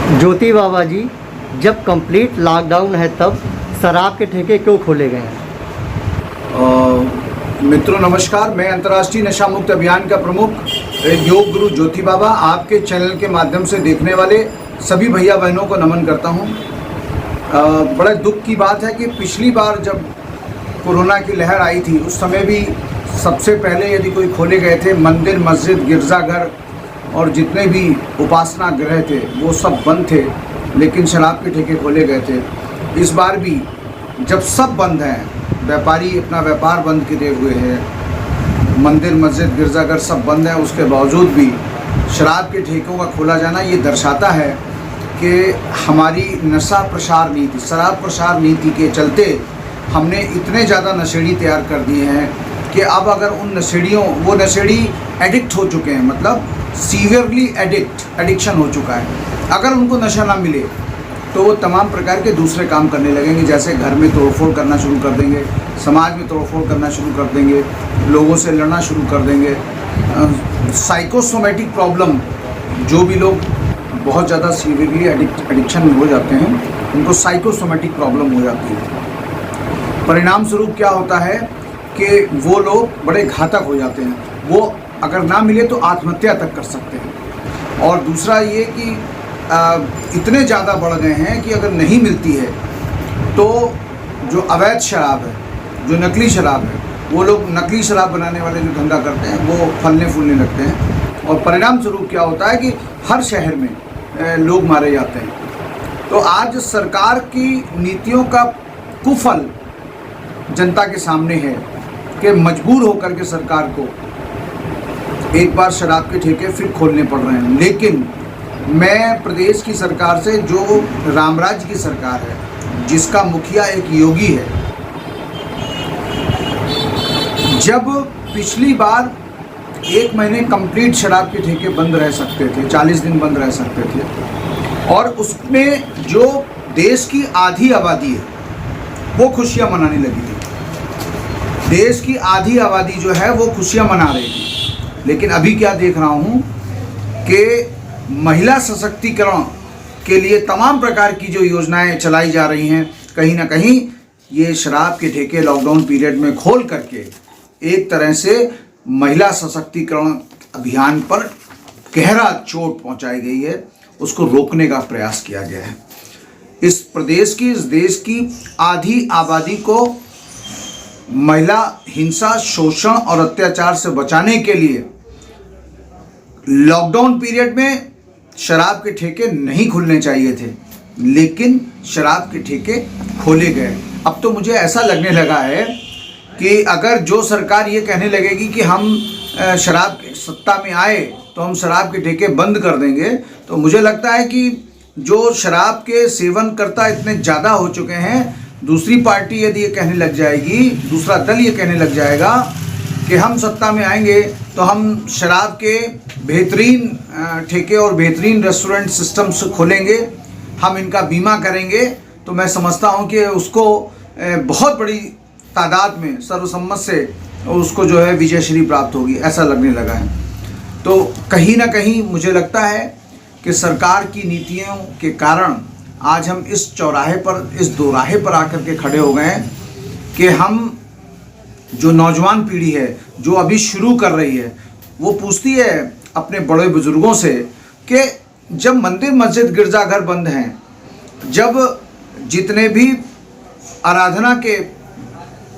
ज्योति बाबा जी, जब complete lockdown है तब शराब के ठेके क्यों खोले गए हैं? मित्रों नमस्कार, मैं अंतर्राष्ट्रीय नशा मुक्त अभियान का प्रमुख योग गुरु ज्योति बाबा आपके चैनल के माध्यम से देखने वाले सभी भैया बहनों को नमन करता हूं। बड़े दुख की बात है कि पिछली बार जब कोरोना की लहर आई थी उस समय भी सबसे पहले यदि कोई खोले गए थे मंदिर, मस्जिद, गिरजाघर और जितने भी उपासना गृह थे वो सब बंद थे, लेकिन शराब के ठेके खोले गए थे। इस बार भी जब सब बंद हैं, व्यापारी अपना व्यापार बंद किए हुए हैं, मंदिर, मस्जिद, गिरजाघर सब बंद हैं, उसके बावजूद भी शराब के ठेकों का खोला जाना ये दर्शाता है कि हमारी नशा प्रसार नीति, शराब प्रसार नीति के चलते हमने इतने ज़्यादा नशेड़ी तैयार कर दिए हैं कि अब अगर उन नशेड़ियों, वो नशेड़ी एडिक्ट हो चुके हैं, मतलब सीवियरली एडिक्शन हो चुका है। अगर उनको नशा ना मिले तो वो तमाम प्रकार के दूसरे काम करने लगेंगे, जैसे घर में तोड़फोड़ करना शुरू कर देंगे, समाज में तोड़फोड़ करना शुरू कर देंगे, लोगों से लड़ना शुरू कर देंगे। साइकोसोमेटिक प्रॉब्लम, जो भी लोग बहुत ज़्यादा सीवियरली एडिक्शन में हो जाते हैं उनको साइकोसोमेटिक प्रॉब्लम हो जाती है। परिणाम स्वरूप क्या होता है कि वो लोग बड़े घातक हो जाते हैं, वो अगर ना मिले तो आत्महत्या तक कर सकते हैं। और दूसरा ये कि इतने ज़्यादा बढ़ गए हैं कि अगर नहीं मिलती है तो जो अवैध शराब है, जो नकली शराब है, वो लोग नकली शराब बनाने वाले जो धंधा करते हैं वो फलने फूलने लगते हैं। और परिणाम स्वरूप क्या होता है कि हर शहर में लोग मारे जाते हैं। तो आज सरकार की नीतियों का कुफल जनता के सामने है कि मजबूर होकर के सरकार को एक बार शराब के ठेके फिर खोलने पड़ रहे हैं। लेकिन मैं प्रदेश की सरकार से, जो रामराज्य की सरकार है, जिसका मुखिया एक योगी है, जब पिछली बार 1 महीने कंप्लीट शराब के ठेके बंद रह सकते थे, 40 दिन बंद रह सकते थे, और उसमें जो देश की आधी आबादी है वो खुशियां मनाने लगी थी। देश की आधी आबादी जो है वो खुशियां मना रही थी। लेकिन अभी क्या देख रहा हूँ कि महिला सशक्तिकरण के लिए तमाम प्रकार की जो योजनाएं चलाई जा रही हैं, कहीं ना कहीं ये शराब के ठेके लॉकडाउन पीरियड में खोल करके एक तरह से महिला सशक्तिकरण अभियान पर गहरा चोट पहुंचाई गई है, उसको रोकने का प्रयास किया गया है। इस प्रदेश की, इस देश की आधी आबादी को महिला हिंसा, शोषण और अत्याचार से बचाने के लिए लॉकडाउन पीरियड में शराब के ठेके नहीं खुलने चाहिए थे, लेकिन शराब के ठेके खोले गए। अब तो मुझे ऐसा लगने लगा है कि अगर जो सरकार ये कहने लगेगी कि हम शराब सत्ता में आए तो हम शराब के ठेके बंद कर देंगे, तो मुझे लगता है कि जो शराब के सेवनकर्ता इतने ज़्यादा हो चुके हैं, दूसरी पार्टी यदि ये कहने लग जाएगी, दूसरा दल ये कहने लग जाएगा कि हम सत्ता में आएंगे तो हम शराब के बेहतरीन ठेके और बेहतरीन रेस्टोरेंट सिस्टम्स खोलेंगे, हम इनका बीमा करेंगे, तो मैं समझता हूं कि उसको बहुत बड़ी तादाद में सर्वसम्मत से उसको जो है विजयश्री प्राप्त होगी, ऐसा लगने लगा है। तो कहीं ना कहीं मुझे लगता है कि सरकार की नीतियों के कारण आज हम इस चौराहे पर, इस दोराहे पर आकर के खड़े हो गए हैं कि हम, जो नौजवान पीढ़ी है जो अभी शुरू कर रही है, वो पूछती है अपने बड़े बुजुर्गों से कि जब मंदिर, मस्जिद, गिरजाघर बंद हैं, जब जितने भी आराधना के,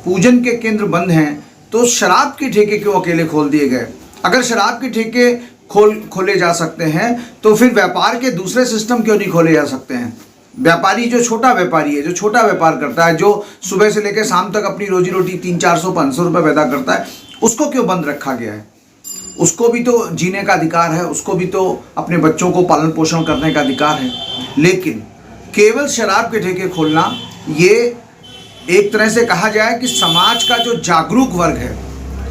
पूजन के केंद्र बंद हैं, तो शराब के ठेके क्यों अकेले खोल दिए गए? अगर शराब के ठेके खोले जा सकते हैं तो फिर व्यापार के दूसरे सिस्टम क्यों नहीं खोले जा सकते हैं? व्यापारी, जो छोटा व्यापारी है, जो छोटा व्यापार करता है, जो सुबह से लेकर शाम तक अपनी रोजी रोटी 300-400-500 रुपये पैदा करता है, उसको क्यों बंद रखा गया है? उसको भी तो जीने का अधिकार है, उसको भी तो अपने बच्चों को पालन पोषण करने का अधिकार है। लेकिन केवल शराब के ठेके खोलना, ये एक तरह से कहा जाए कि समाज का जो जागरूक वर्ग है,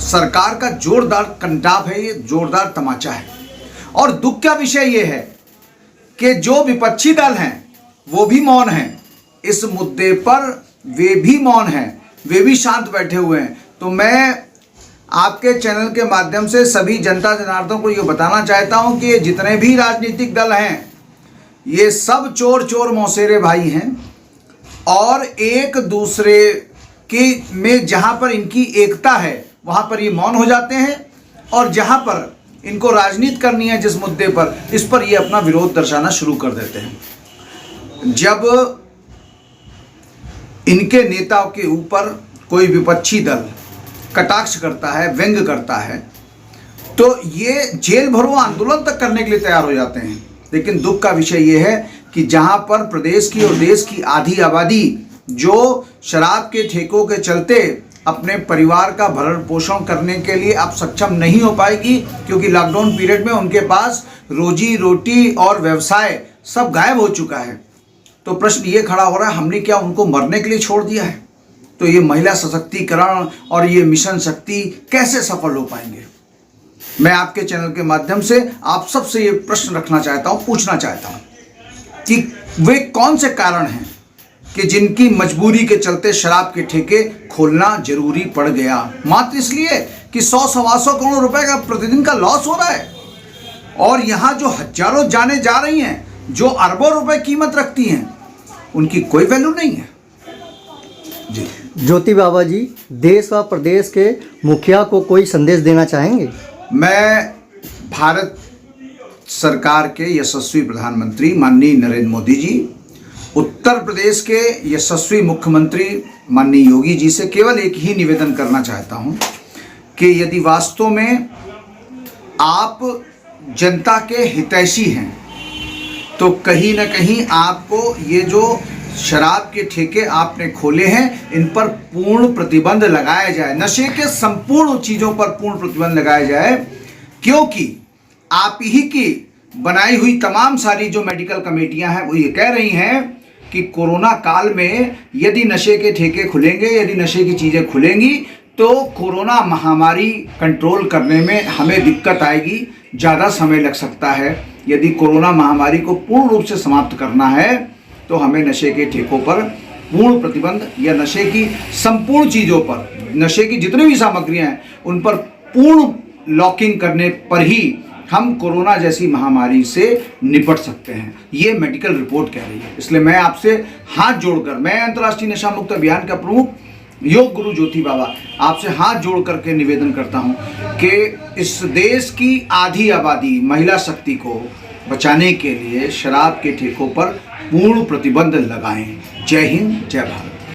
सरकार का जोरदार कंटाप है, ये जोरदार तमाचा है। और दुख का विषय ये है कि जो विपक्षी दल हैं वो भी मौन हैं इस मुद्दे पर, वे भी मौन हैं, वे भी शांत बैठे हुए हैं। तो मैं आपके चैनल के माध्यम से सभी जनता जनार्दन को ये बताना चाहता हूं कि जितने भी राजनीतिक दल हैं, ये सब चोर चोर मौसेरे भाई हैं और एक दूसरे के में जहाँ पर इनकी एकता है वहाँ पर ये मौन हो जाते हैं, और जहाँ पर इनको राजनीति करनी है जिस मुद्दे पर, इस पर ये अपना विरोध दर्शाना शुरू कर देते हैं। जब इनके नेताओं के ऊपर कोई विपक्षी दल कटाक्ष करता है, व्यंग करता है, तो ये जेल भरो आंदोलन तक करने के लिए तैयार हो जाते हैं। लेकिन दुख का विषय ये है कि जहाँ पर प्रदेश की और देश की आधी आबादी जो शराब के ठेकों के चलते अपने परिवार का भरण पोषण करने के लिए अब सक्षम नहीं हो पाएगी, क्योंकि लॉकडाउन पीरियड में उनके पास रोजी रोटी और व्यवसाय सब गायब हो चुका है, तो प्रश्न ये खड़ा हो रहा है, हमने क्या उनको मरने के लिए छोड़ दिया है? तो ये महिला सशक्तिकरण और ये मिशन शक्ति कैसे सफल हो पाएंगे? मैं आपके चैनल के माध्यम से आप सबसे ये प्रश्न रखना चाहता हूँ, पूछना चाहता हूँ कि वे कौन से कारण हैं कि जिनकी मजबूरी के चलते शराब के ठेके खोलना जरूरी पड़ गया, मात्र इसलिए कि 100-125 करोड़ रुपए का प्रतिदिन का लॉस हो रहा है, और यहाँ जो हजारों जाने जा रही हैं, जो अरबों रुपए कीमत रखती हैं, उनकी कोई वैल्यू नहीं है। जी ज्योति बाबा जी, देश व प्रदेश के मुखिया को कोई संदेश देना चाहेंगे? मैं भारत सरकार के यशस्वी प्रधानमंत्री माननीय नरेंद्र मोदी जी, उत्तर प्रदेश के यशस्वी मुख्यमंत्री माननीय योगी जी से केवल एक ही निवेदन करना चाहता हूं कि यदि वास्तव में आप जनता के हितैषी हैं तो कहीं न कहीं आपको ये जो शराब के ठेके आपने खोले हैं इन पर पूर्ण प्रतिबंध लगाया जाए, नशे के संपूर्ण चीज़ों पर पूर्ण प्रतिबंध लगाया जाए, क्योंकि आप ही की बनाई हुई तमाम सारी जो मेडिकल कमेटियां हैं वो ये कह रही हैं कि कोरोना काल में यदि नशे के ठेके खुलेंगे, यदि नशे की चीज़ें खुलेंगी तो कोरोना महामारी कंट्रोल करने में हमें दिक्कत आएगी, ज़्यादा समय लग सकता है। यदि कोरोना महामारी को पूर्ण रूप से समाप्त करना है तो हमें नशे के ठेकों पर पूर्ण प्रतिबंध या नशे की संपूर्ण चीज़ों पर, नशे की जितनी भी सामग्रियां हैं उन पर पूर्ण लॉकिंग करने पर ही हम कोरोना जैसी महामारी से निपट सकते हैं, ये मेडिकल रिपोर्ट कह रही है। इसलिए मैं आपसे हाथ जोड़कर, मैं अंतर्राष्ट्रीय नशा मुक्त अभियान का प्रमुख योग गुरु ज्योति बाबा आपसे हाथ जोड़ करके निवेदन करता हूं कि इस देश की आधी आबादी महिला शक्ति को बचाने के लिए शराब के ठेकों पर पूर्ण प्रतिबंध लगाएं। जय हिंद, जय भारत।